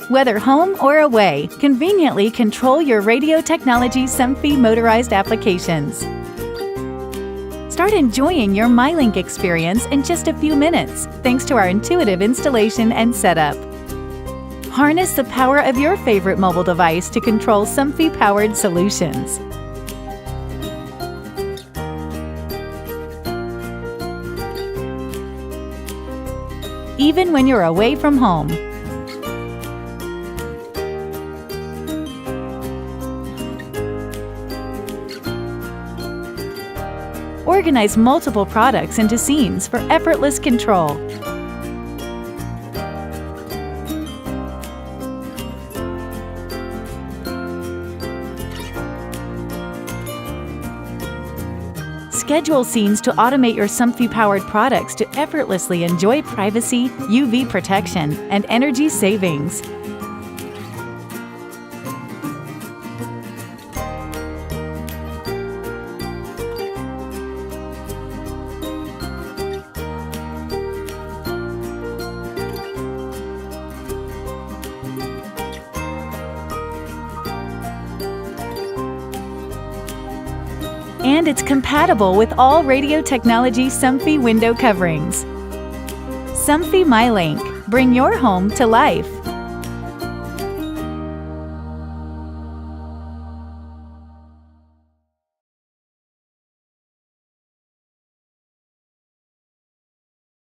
Whether home or away, conveniently control your radio technology SOMFY motorized applications. Start enjoying your myLink experience in just a few minutes, thanks to our intuitive installation and setup. Harness the power of your favorite mobile device to control SOMFY-powered solutions. Even when you're away from home. Organize multiple products into scenes for effortless control. Schedule scenes to automate your SOMFY-powered products to effortlessly enjoy privacy, UV protection, and energy savings. And it's compatible with all radio technology SOMFY window coverings. SOMFY myLink. Bring your home to life.